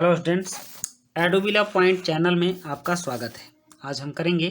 Hello students, एडोबिला point channel में आपका स्वागत है। आज हम करेंगे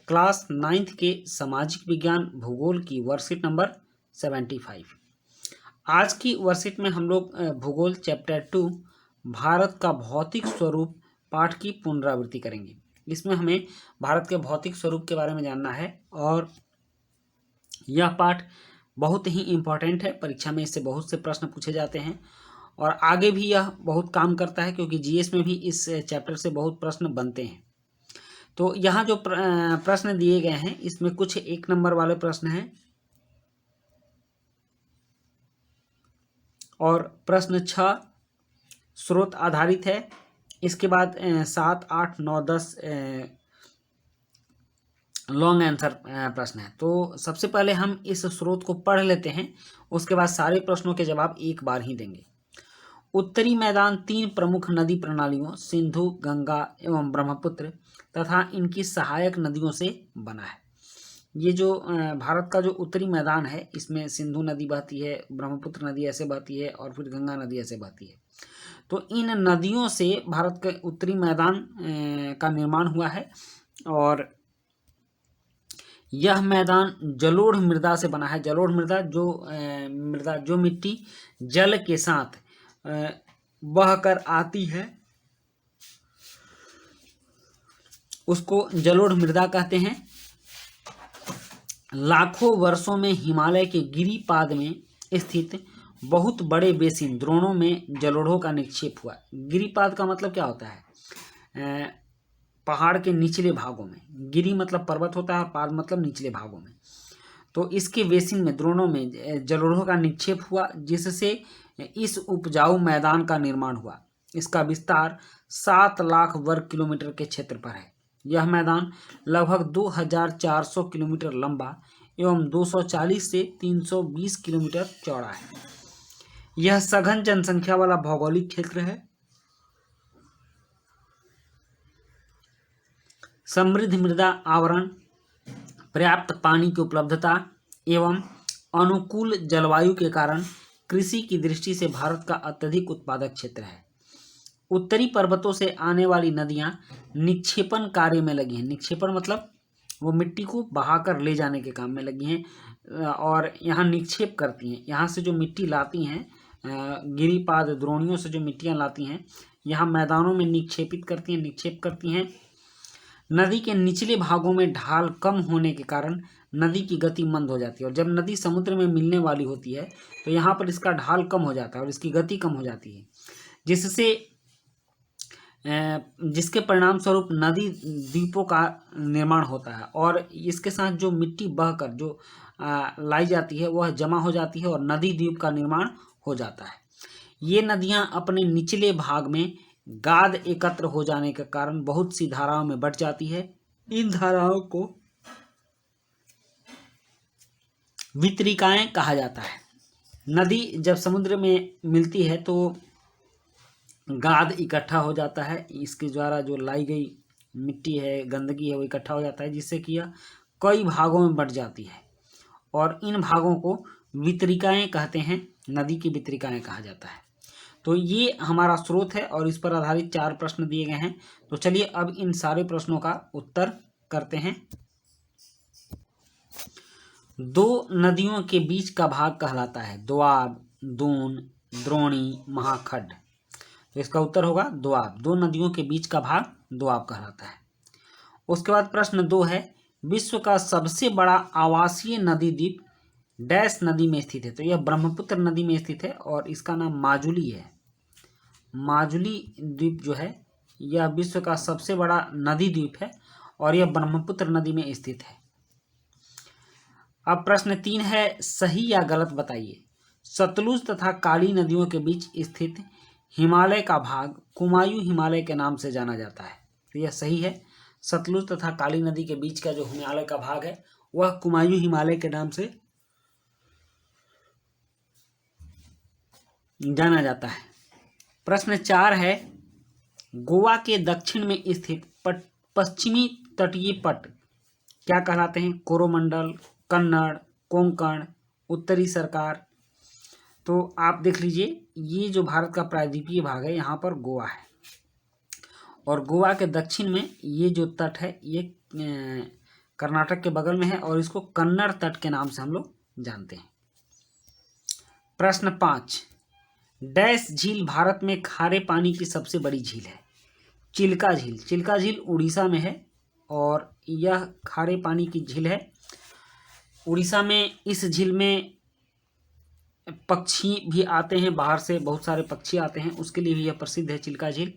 क्लास 9th के सामाजिक विज्ञान भूगोल की वर्कशीट नंबर 75। आज की वर्कशीट में हम लोग भूगोल चैप्टर 2 भारत का भौतिक स्वरूप पाठ की पुनरावृत्ति करेंगे। इसमें हमें भारत के भौतिक स्वरूप के बारे में जानना है और यह पाठ बहुत ही इम्पोर्टेंट है। परीक्षा में इससे बहुत से प्रश्न पूछे जाते हैं और आगे भी यह बहुत काम करता है, क्योंकि जीएस में भी इस चैप्टर से बहुत प्रश्न बनते हैं। तो यहाँ जो प्रश्न दिए गए हैं, इसमें कुछ 1 नंबर वाले प्रश्न हैं और प्रश्न 6 स्रोत आधारित है। इसके बाद 7, 8, 9, 10 लॉन्ग आंसर प्रश्न है। तो सबसे पहले हम इस स्रोत को पढ़ लेते हैं, उसके बाद सारे प्रश्नों के जवाब एक बार ही देंगे। उत्तरी मैदान 3 प्रमुख नदी प्रणालियों सिंधु, गंगा एवं ब्रह्मपुत्र तथा इनकी सहायक नदियों से बना है। ये जो भारत का जो उत्तरी मैदान है, इसमें सिंधु नदी बहती है, ब्रह्मपुत्र नदी ऐसे बहती है और फिर गंगा नदी ऐसे बहती है। तो इन नदियों से भारत के उत्तरी मैदान का निर्माण हुआ है और यह मैदान जलोढ़ मृदा से बना है। जलोढ़ मृदा जो मिट्टी जल के साथ बहकर आती है, उसको जलोढ़ मृदा कहते हैं। लाखों वर्षों में हिमालय के गिरिपाद में स्थित बहुत बड़े बेसिन द्रोणों में जलोढ़ों का निक्षेप हुआ। गिरिपाद का मतलब क्या होता है? पहाड़ के निचले भागों में। गिरि मतलब पर्वत होता है, पाद मतलब निचले भागों में। तो इसके बेसिन में, द्रोणों में जलोढ़ों का निक्षेप हुआ, जिससे इस उपजाऊ मैदान का निर्माण हुआ। इसका विस्तार 7 लाख वर्ग किलोमीटर के क्षेत्र पर है। यह मैदान लगभग 2400 किलोमीटर लंबा एवं 240 से 320 किलोमीटर चौड़ा है। यह सघन जनसंख्या वाला भौगोलिक क्षेत्र है। समृद्ध मृदा आवरण, पर्याप्त पानी की उपलब्धता एवं अनुकूल जलवायु के कारण कृषि की दृष्टि से भारत का अत्यधिक उत्पादक क्षेत्र है। उत्तरी पर्वतों से आने वाली नदियां निक्षेपण कार्य में लगी हैं। निक्षेपण मतलब वो मिट्टी को बहाकर ले जाने के काम में लगी हैं और यहाँ निक्षेप करती हैं। यहाँ से जो मिट्टी लाती हैं, गिरिपाद द्रोणियों से जो मिट्टियाँ लाती हैं, यहाँ मैदानों में निक्षेप करती हैं। नदी के निचले भागों में ढाल कम होने के कारण नदी की गति मंद हो जाती है और जब नदी समुद्र में मिलने वाली होती है तो यहाँ पर इसका ढाल कम हो जाता है और इसकी गति कम हो जाती है, जिसके परिणाम स्वरूप नदी द्वीपों का निर्माण होता है और इसके साथ जो मिट्टी बहकर जो लाई जाती है वह जमा हो जाती है और नदी द्वीप का निर्माण हो जाता है। ये नदियाँ अपने निचले भाग में गाद एकत्र हो जाने के कारण बहुत सी धाराओं में बट जाती है। इन धाराओं को वितरिकाएं कहा जाता है। नदी जब समुद्र में मिलती है तो गाद इकट्ठा हो जाता है, इसके द्वारा जो लाई गई मिट्टी है, गंदगी है, वो इकट्ठा हो जाता है, जिससे कि यह कई भागों में बट जाती है और इन भागों को वितरिकाएं कहते हैं। नदी की वितरिकाएं कहा जाता है। तो ये हमारा स्रोत है और इस पर आधारित 4 प्रश्न दिए गए हैं। तो चलिए अब इन सारे प्रश्नों का उत्तर करते हैं। 2 नदियों के बीच का भाग कहलाता है दोआब, दून, द्रोणी, महाखड्ड। तो इसका उत्तर होगा दोआब। 2 नदियों के बीच का भाग दोआब कहलाता है। उसके बाद प्रश्न 2 है, विश्व का सबसे बड़ा आवासीय नदी द्वीप डैश नदी में स्थित है। तो यह ब्रह्मपुत्र नदी में स्थित है और इसका नाम माजुली है। माजुली द्वीप जो है यह विश्व का सबसे बड़ा नदी द्वीप है और यह ब्रह्मपुत्र नदी में स्थित है। अब प्रश्न 3 है, सही या गलत बताइए। सतलुज तथा काली नदियों के बीच स्थित हिमालय का भाग कुमायूं हिमालय के नाम से जाना जाता है। तो यह सही है। सतलुज तथा काली नदी के बीच का जो हिमालय का भाग है वह कुमायूं हिमालय के नाम से जाना जाता है। प्रश्न 4 है, गोवा के दक्षिण में स्थित पश्चिमी तटीय पट क्या कहलाते हैं? कोरोमंडल, कन्नड़, कोंकण, उत्तरी सरकार। तो आप देख लीजिए, ये जो भारत का प्रायद्वीपीय भाग है, यहाँ पर गोवा है। और गोवा के दक्षिण में ये जो तट है ये कर्नाटक के बगल में है और इसको कन्नड़ तट के नाम से हम लोग जानते हैं। प्रश्न 5, डैश झील भारत में खारे पानी की सबसे बड़ी झील है? चिल्का झील। चिल्का झील उड़ीसा में है और यह खारे पानी की झील है। उड़ीसा में इस झील में पक्षी भी आते हैं, बाहर से बहुत सारे पक्षी आते हैं, उसके लिए भी यह प्रसिद्ध है चिल्का झील।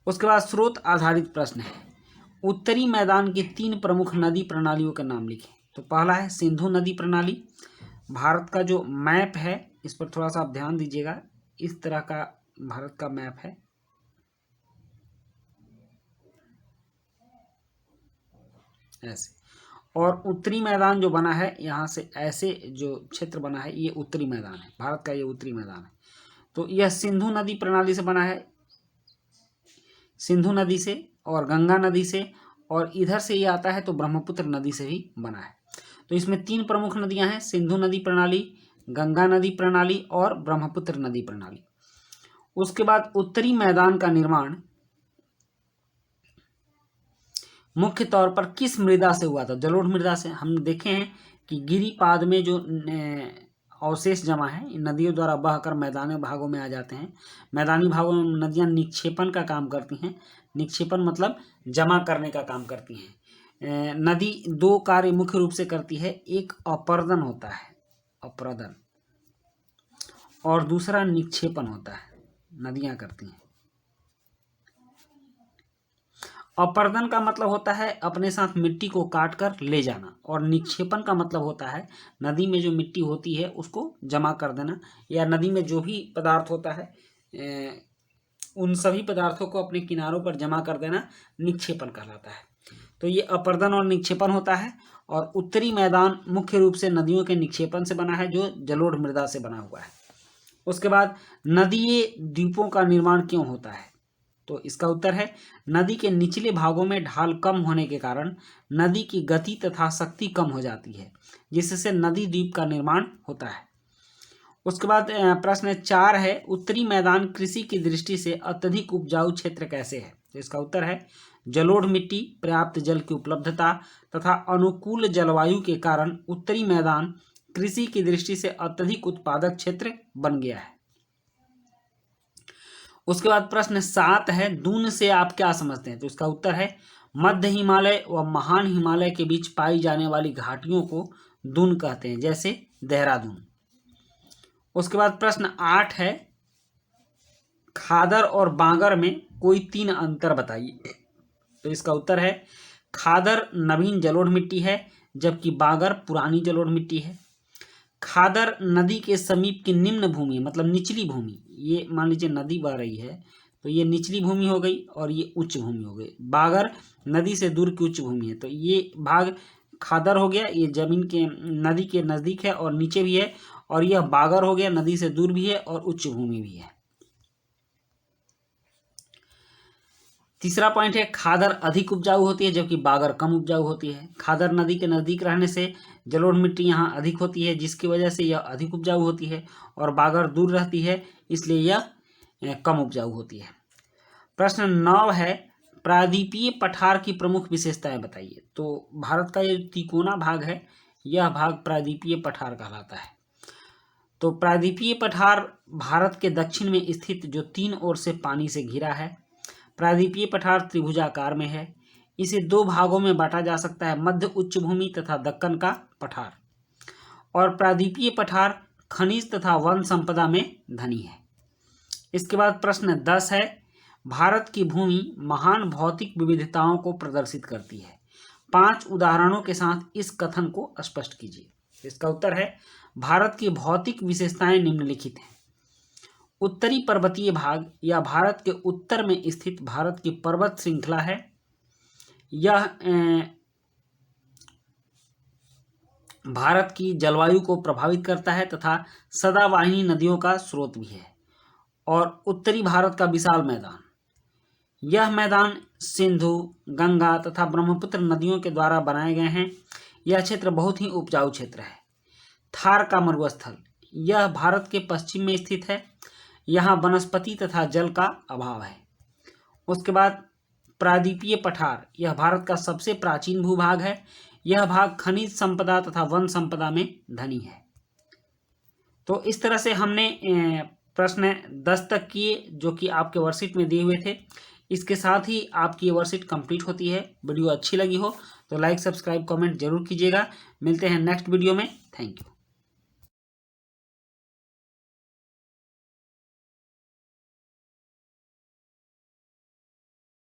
उसके बाद स्रोत आधारित प्रश्न है, उत्तरी मैदान की 3 प्रमुख नदी प्रणालियों के नाम लिखें। तो पहला है सिंधु नदी प्रणाली। भारत का जो मैप है इस पर थोड़ा सा आप ध्यान दीजिएगा, इस तरह का भारत का मैप है, ऐसे। और उत्तरी मैदान जो बना है यहाँ से ऐसे जो क्षेत्र बना है ये उत्तरी मैदान है, भारत का ये उत्तरी मैदान है। तो यह सिंधु नदी प्रणाली से बना है, सिंधु नदी से और गंगा नदी से, और इधर से ये आता है तो ब्रह्मपुत्र नदी से भी बना है। तो इसमें 3 प्रमुख नदियां हैं, सिंधु नदी प्रणाली, गंगा नदी प्रणाली और ब्रह्मपुत्र नदी प्रणाली। उसके बाद उत्तरी मैदान का निर्माण मुख्य तौर पर किस मृदा से हुआ था? जलोढ़ मृदा से। हम देखे हैं कि गिरिपाद में जो अवशेष जमा है इन नदियों द्वारा बहकर मैदानी भागों में आ जाते हैं। मैदानी भागों में नदियां निक्षेपण का काम करती हैं। निक्षेपण मतलब जमा करने का काम करती हैं। नदी 2 कार्य मुख्य रूप से करती है, एक अपर्दन होता है, अपर्दन, और दूसरा निक्षेपण होता है, नदियां करती हैं। अपर्दन का मतलब होता है अपने साथ मिट्टी को काट कर ले जाना, और निक्षेपण का मतलब होता है नदी में जो मिट्टी होती है उसको जमा कर देना, या नदी में जो भी पदार्थ होता है उन सभी पदार्थों को अपने किनारों पर जमा कर देना निक्षेपण कहलाता है। तो ये अपर्दन और निक्षेपण होता है। और उत्तरी मैदान मुख्य रूप से नदियों के निक्षेपण से बना है जो जलोढ़ मृदा से बना हुआ है। उसके बाद नदीय द्वीपों का निर्माण क्यों होता है? तो इसका उत्तर है नदी के निचले भागों में ढाल कम होने के कारण नदी की गति तथा शक्ति कम हो जाती है, जिससे नदी द्वीप का निर्माण होता है। उसके बाद प्रश्न 4 है, उत्तरी मैदान कृषि की दृष्टि से अत्यधिक उपजाऊ क्षेत्र कैसे है? तो इसका उत्तर है जलोढ़ मिट्टी, पर्याप्त जल की उपलब्धता तथा अनुकूल जलवायु के कारण उत्तरी मैदान कृषि की दृष्टि से अत्यधिक उत्पादक क्षेत्र बन गया है। उसके बाद प्रश्न 7 है, दून से आप क्या समझते हैं? तो इसका उत्तर है मध्य हिमालय व महान हिमालय के बीच पाई जाने वाली घाटियों को दून कहते हैं, जैसे देहरादून। उसके बाद प्रश्न 8 है, खादर और बांगर में कोई 3 अंतर बताइए। तो इसका उत्तर है खादर नवीन जलोढ़ मिट्टी है जबकि बांगर पुरानी जलोढ़ मिट्टी है। खादर नदी के समीप की निम्न भूमि मतलब निचली भूमि, ये मान लीजिए नदी बह रही है तो ये निचली भूमि हो गई और ये उच्च भूमि हो गई। बागर नदी से दूर की उच्च भूमि है, तो ये भाग खादर हो गया, ये जमीन के नदी के नज़दीक है और नीचे भी है, और यह बागर हो गया, नदी से दूर भी है और उच्च भूमि भी है। तीसरा पॉइंट है खादर अधिक उपजाऊ होती है जबकि बागर कम उपजाऊ होती है। खादर नदी के नज़दीक रहने से जलोढ़ मिट्टी यहाँ अधिक होती है जिसकी वजह से यह अधिक उपजाऊ होती है, और बागर दूर रहती है इसलिए यह कम उपजाऊ होती है। प्रश्न 9 है, प्रायद्वीपीय पठार की प्रमुख विशेषताएं बताइए। तो भारत का ये तिकोना भाग है, यह भाग प्रायद्वीपीय पठार कहलाता है। तो प्रायद्वीपीय पठार भारत के दक्षिण में स्थित जो 3 ओर से पानी से घिरा है। प्रायद्वीपीय पठार त्रिभुजाकार में है। इसे 2 भागों में बांटा जा सकता है, मध्य उच्च भूमि तथा दक्कन का पठार। और प्रायद्वीपीय पठार खनिज तथा वन संपदा में धनी है। इसके बाद प्रश्न 10 है, भारत की भूमि महान भौतिक विविधताओं को प्रदर्शित करती है। 5 उदाहरणों के साथ इस कथन को स्पष्ट कीजिए। इसका उत्तर है भारत की भौतिक विशेषताएं निम्नलिखित हैं। उत्तरी पर्वतीय भाग या भारत के उत्तर में स्थित भारत की पर्वत श्रृंखला है। यह भारत की जलवायु को प्रभावित करता है तथा सदावाहिनी नदियों का स्रोत भी है। और उत्तरी भारत का विशाल मैदान, यह मैदान सिंधु, गंगा तथा ब्रह्मपुत्र नदियों के द्वारा बनाए गए हैं। यह क्षेत्र बहुत ही उपजाऊ क्षेत्र है। थार का मरुस्थल, यह भारत के पश्चिम में स्थित है। यहाँ वनस्पति तथा जल का अभाव है। उसके बाद प्रायद्वीपीय पठार, यह भारत का सबसे प्राचीन भूभाग है। यह भाग खनिज संपदा तथा वन संपदा में धनी है। तो इस तरह से हमने प्रश्न 10 तक किए जो कि आपके वर्कशीट में दिए हुए थे। इसके साथ ही आपकी ये वर्कशीट कंप्लीट होती है। वीडियो अच्छी लगी हो तो लाइक, सब्सक्राइब, कमेंट जरूर कीजिएगा। मिलते हैं नेक्स्ट वीडियो में। Thank you.